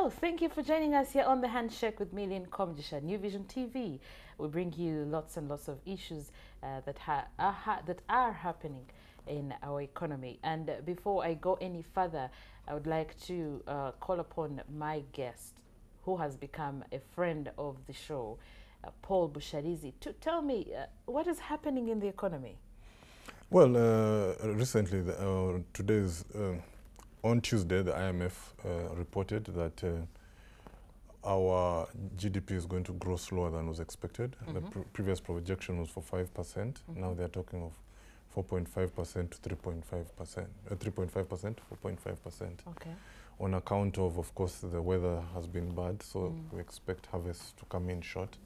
Well, thank you for joining us here on the Handshake with Million Komjisha, New Vision TV. We bring you lots and lots of issues that are happening in our economy. And before I go any further, I would like to call upon my guest, who has become a friend of the show, Paul Busharizi, to tell me what is happening in the economy. Well, recently, on Tuesday, the IMF reported that our GDP is going to grow slower than was expected. The previous projection was for 5%. Now they're talking of 4.5% to 3.5%, 3.5% to 4.5%. Okay. On account of course, the weather has been bad, so we expect harvests to come in short.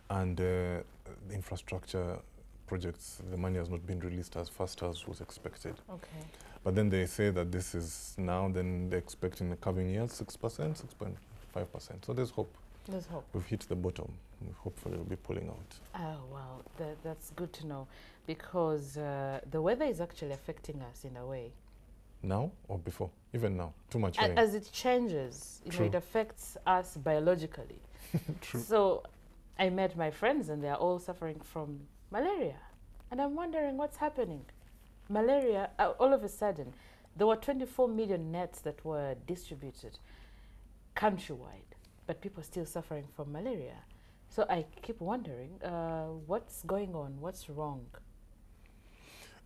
And the infrastructure projects, the money has not been released as fast as was expected. Okay. But then they say that this is now, then they expect in the coming years 6%, 6.5%. So there's hope. There's hope. We've hit the bottom. Hopefully we'll be pulling out. Oh, well, that's good to know, because the weather is actually affecting us in a way. Now or before? Even now, too much rain. As it changes, you know, it affects us biologically. True. So I met my friends and they're all suffering from malaria. And I'm wondering what's happening. Malaria, all of a sudden, there were 24 million nets that were distributed countrywide, but people are still suffering from malaria. So I keep wondering, what's going on? What's wrong?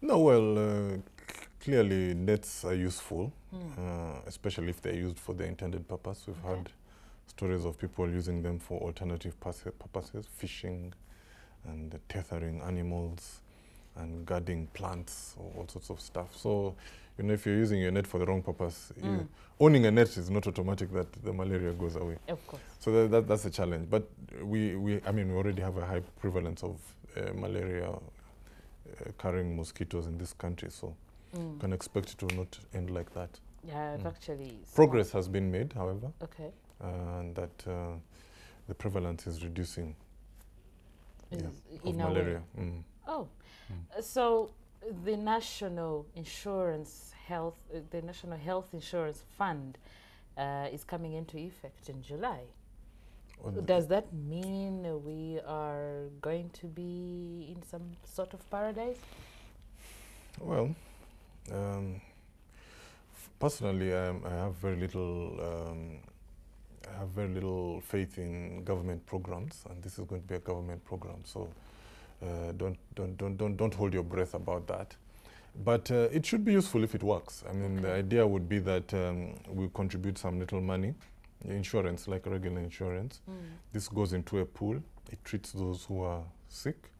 No, well, clearly nets are useful, especially if they're used for the intended purpose. We've had stories of people using them for alternative purposes, fishing and tethering animals and guarding plants or all sorts of stuff. So, you know, if you're using your net for the wrong purpose, owning a net is not automatic that the malaria goes away. Of course. So that's a challenge. But we already have a high prevalence of malaria carrying mosquitoes in this country, so you can expect it to not end like that. Yeah, it actually progress has been made, however. Okay. And that the prevalence is reducing of malaria. Oh, so the National Insurance Health, the National Health Insurance Fund is coming into effect in July. Does that mean we are going to be in some sort of paradise? Well, personally, I have very little faith in government programs, and this is going to be a government program. So don't hold your breath about that. But it should be useful if it works. I mean, the idea would be that we contribute some little money. Insurance, like regular insurance, this goes into a pool. It treats those who are sick,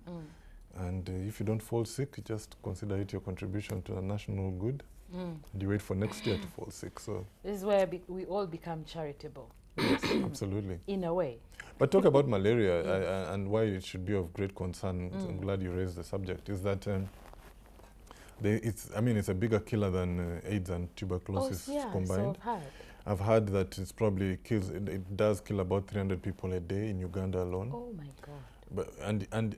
and if you don't fall sick, you just consider it your contribution to a national good, and you wait for next year to fall sick. So this is where we all become charitable. Absolutely, in a way. But talk about malaria and why it should be of great concern. I'm glad you raised the subject. Is that it's a bigger killer than AIDS and tuberculosis combined. So I've heard that it does kill about 300 people a day in Uganda alone. Oh my God. But, and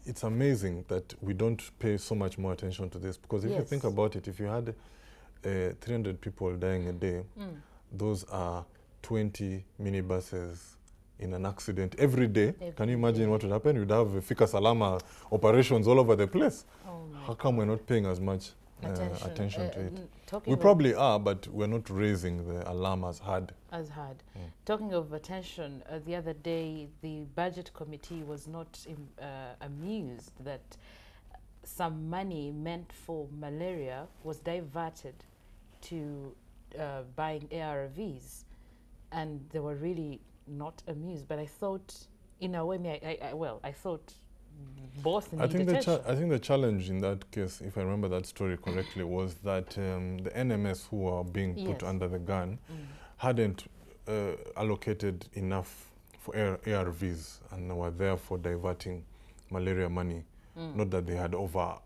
it's amazing that we don't pay so much more attention to this, because if you think about it, if you had 300 people dying a day, those are 20 minibuses in an accident every day. Can you imagine what would happen? You'd have Fika Salama operations all over the place. Oh How come we're not paying as much attention to it? We probably are, but we're not raising the alarm as hard. Talking of attention, the other day the budget committee was not amused that some money meant for malaria was diverted to buying ARVs, and they were really not amused. But I thought, in a way, I thought both need attention. I think the challenge in that case, if I remember that story correctly, was that the NMS who are being put under the gun hadn't allocated enough for ARVs and were therefore diverting malaria money. Not that they had over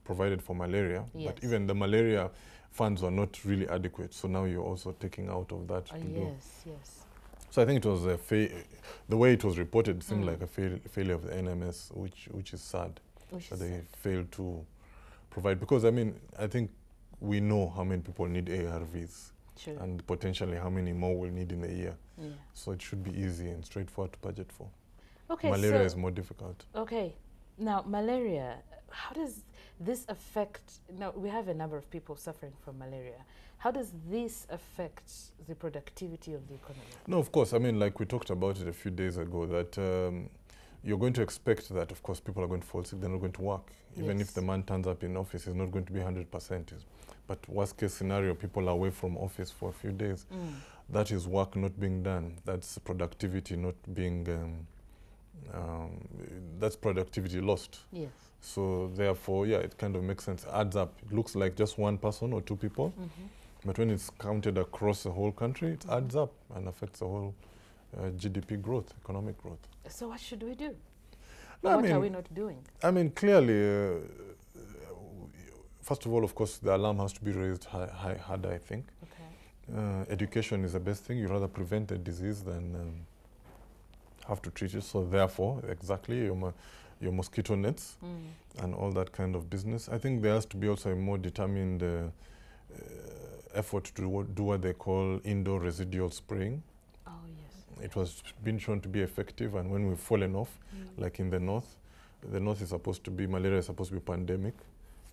provided for malaria, but even the malaria funds were not really adequate. So now you're also taking out of that to do. Yes. So I think it was the way it was reported seemed like a failure of the NMS, which is sad. That they failed to provide, because I mean, I think we know how many people need ARVs. True. and potentially how many more we'll need in a year. Yeah. So it should be easy and straightforward to budget for. Okay. Malaria is more difficult. Okay. Now, malaria, how does this affect? Now, we have a number of people suffering from malaria. How does this affect the productivity of the economy? No, of course. I mean, like we talked about it a few days ago, that you're going to expect that, of course, people are going to fall sick, they're not going to work. Even if the man turns up in office, he's not going to be 100%. But worst case scenario, people are away from office for a few days. That is work not being done. That's productivity not being, that's productivity lost. Yes. So therefore, yeah, it kind of makes sense. Adds up. It looks like just one person or two people. But when it's counted across the whole country, it adds up and affects the whole GDP growth, economic growth. So what should we do? No, What are we not doing? I mean, clearly, first of all, of course, the alarm has to be raised harder, I think. Okay. Education is the best thing. You rather prevent a disease than have to treat it. So therefore, exactly, your mosquito nets and all that kind of business. I think there has to be also a more determined effort to do what they call indoor residual spraying. Oh, yes. It was been shown to be effective, and when we've fallen off, like in the north is supposed to be, malaria is supposed to be pandemic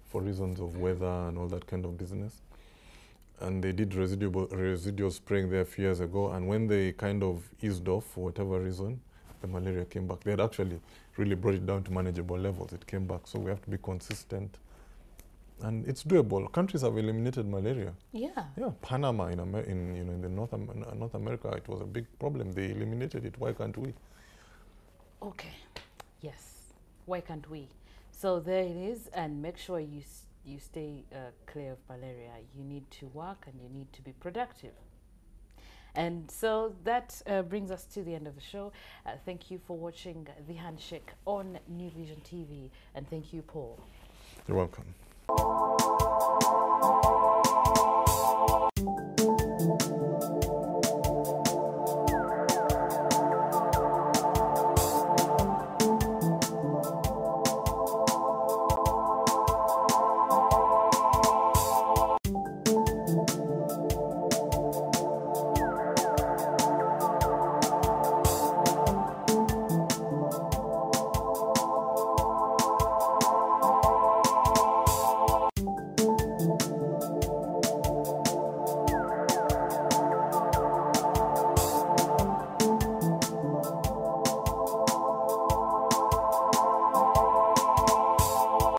for reasons of weather and all that kind of business. And they did residual spraying there a few years ago, and when they kind of eased off for whatever reason, the malaria came back. They had actually really brought it down to manageable levels. It came back, so we have to be consistent. And it's doable. Countries have eliminated malaria. Yeah. Yeah, Panama in the North America, it was a big problem. They eliminated it. Why can't we? Okay. Yes. Why can't we? So there it is, and make sure you stay clear of malaria. You need to work and you need to be productive. And so that brings us to the end of the show. Thank you for watching The Handshake on New Vision TV, and thank you, Paul. You're welcome.